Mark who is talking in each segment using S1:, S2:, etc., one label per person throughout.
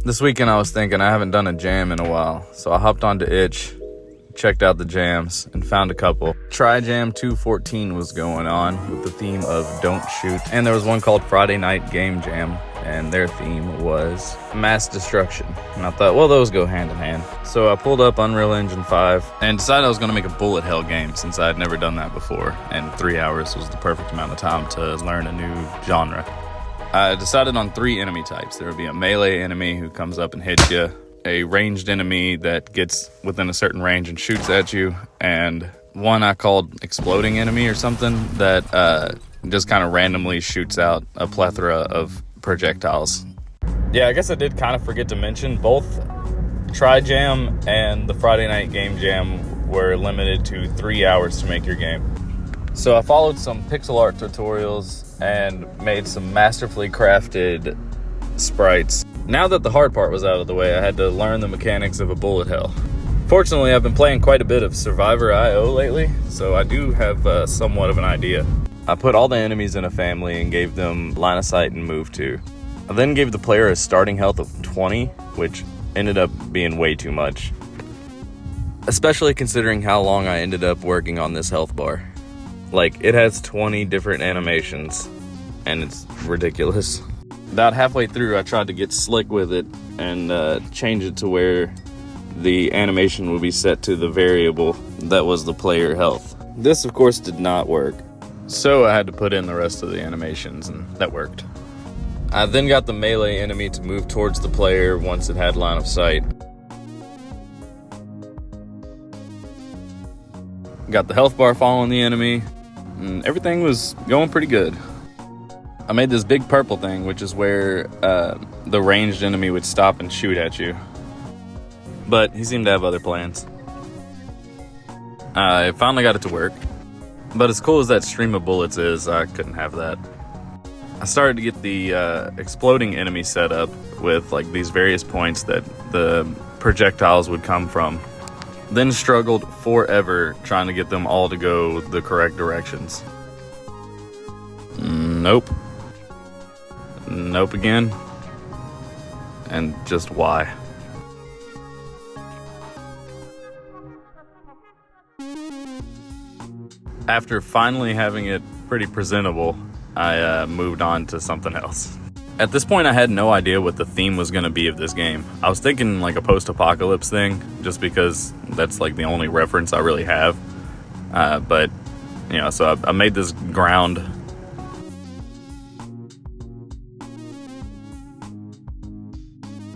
S1: This weekend I was thinking I haven't done a jam in a while, so I hopped onto Itch, checked out the jams, and found a couple. Trijam 214 was going on with the theme of Don't Shoot, and there was one called Friday Night Game Jam, and their theme was mass destruction. And I thought, well, those go hand in hand. So I pulled up Unreal Engine 5 and decided I was going to make a bullet hell game since I had never done that before, and 3 hours was the perfect amount of time to learn a new genre. I decided on 3 enemy types. There would be a melee enemy who comes up and hits you, a ranged enemy that gets within a certain range and shoots at you, and one I called exploding enemy or something that just kind of randomly shoots out a plethora of projectiles. Yeah, I guess I did kind of forget to mention both Trijam and the Friday Night Game Jam were limited to 3 hours to make your game. So I followed some pixel art tutorials and made some masterfully crafted sprites. Now that the hard part was out of the way, I had to learn the mechanics of a bullet hell. Fortunately, I've been playing quite a bit of Survivor.io lately, so I do have somewhat of an idea. I put all the enemies in a family and gave them line of sight and move to. I then gave the player a starting health of 20, which ended up being way too much, especially considering how long I ended up working on this health bar. Like, it has 20 different animations, and it's ridiculous. About halfway through, I tried to get slick with it and change it to where the animation would be set to the variable that was the player health. This, of course, did not work, so I had to put in the rest of the animations, and that worked. I then got the melee enemy to move towards the player once it had line of sight. Got the health bar following the enemy, and everything was going pretty good. I made this big purple thing, which is where the ranged enemy would stop and shoot at you. But he seemed to have other plans. I finally got it to work. But as cool as that stream of bullets is, I couldn't have that. I started to get the exploding enemy set up with like these various points that the projectiles would come from. Then struggled forever trying to get them all to go the correct directions. Nope. Nope again. And just why? After finally having it pretty presentable, I moved on to something else. At this point, I had no idea what the theme was going to be of this game. I was thinking like a post-apocalypse thing, just because that's like the only reference I really have. But, you know, so I made this ground.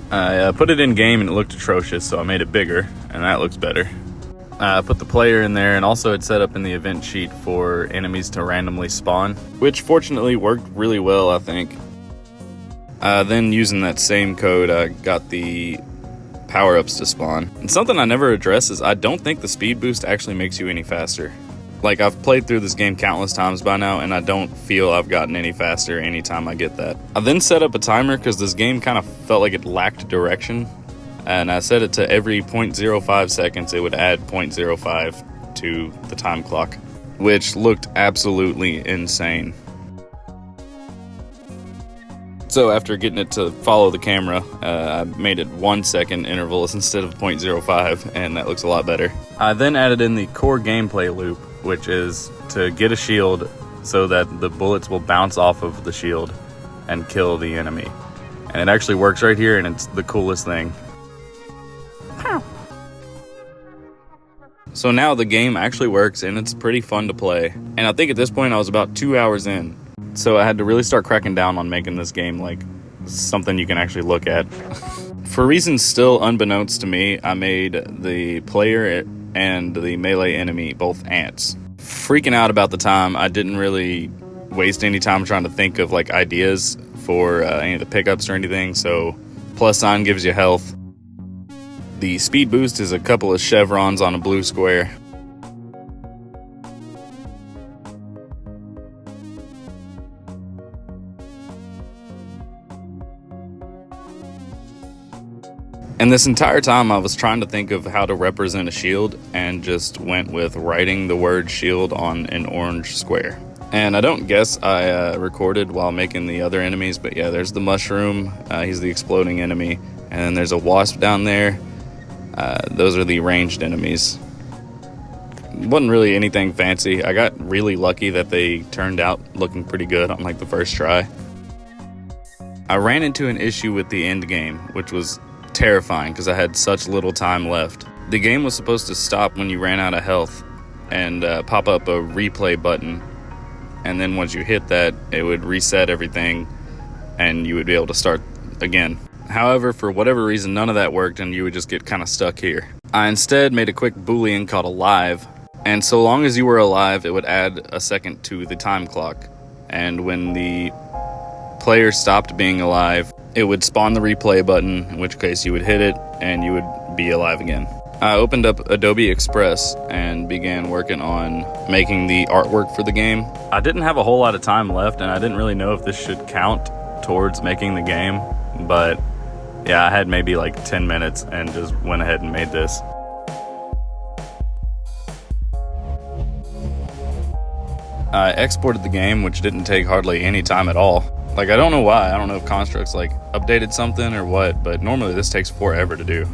S1: I put it in game and it looked atrocious, so I made it bigger, and that looks better. I put the player in there, and also it's set up in the event sheet for enemies to randomly spawn, which fortunately worked really well, I think. Then using that same code, I got the power-ups to spawn. And something I never addressed is I don't think the speed boost actually makes you any faster. Like, I've played through this game countless times by now, and I don't feel I've gotten any faster anytime I get that. I then set up a timer because this game kind of felt like it lacked direction. And I set it to every 0.05 seconds, it would add 0.05 to the time clock, which looked absolutely insane. So after getting it to follow the camera, I made it 1 second intervals instead of 0.05, and that looks a lot better. I then added in the core gameplay loop, which is to get a shield so that the bullets will bounce off of the shield and kill the enemy. And it actually works right here, and it's the coolest thing. So now the game actually works, and it's pretty fun to play. And I think at this point I was about 2 hours in. So I had to really start cracking down on making this game like something you can actually look at. For reasons still unbeknownst to me, I made the player and the melee enemy both ants. Freaking out about the time, I didn't really waste any time trying to think of like ideas for any of the pickups or anything. So plus sign gives you health. The speed boost is a couple of chevrons on a blue square. And this entire time I was trying to think of how to represent a shield and just went with writing the word shield on an orange square. And I don't guess I recorded while making the other enemies, but yeah, there's the mushroom. He's the exploding enemy. And then there's a wasp down there. Those are the ranged enemies. Wasn't really anything fancy. I got really lucky that they turned out looking pretty good on like the first try. I ran into an issue with the end game, which was terrifying because I had such little time left. The game was supposed to stop when you ran out of health and pop up a replay button. And then once you hit that, it would reset everything and you would be able to start again. However, for whatever reason, none of that worked and you would just get kind of stuck here. I instead made a quick boolean called alive. And so long as you were alive, it would add a second to the time clock. And when the player stopped being alive, it would spawn the replay button, in which case you would hit it and you would be alive again. I opened up Adobe Express and began working on making the artwork for the game. I didn't have a whole lot of time left and I didn't really know if this should count towards making the game, but yeah, I had maybe like 10 minutes and just went ahead and made this. I exported the game, which didn't take hardly any time at all. Like, I don't know why. I don't know if Constructs like updated something or what, but normally this takes forever to do.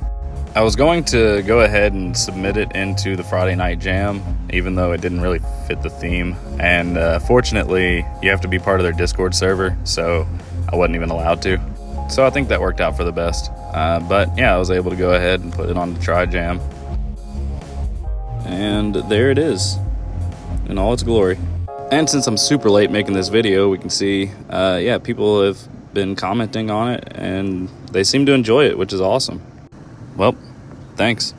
S1: I was going to go ahead and submit it into the Friday Night Jam, even though it didn't really fit the theme. And fortunately, you have to be part of their Discord server, so I wasn't even allowed to. So I think that worked out for the best. But yeah, I was able to go ahead and put it on the Trijam. And there it is, in all its glory. And since I'm super late making this video, we can see, yeah, people have been commenting on it and they seem to enjoy it, which is awesome. Well, thanks.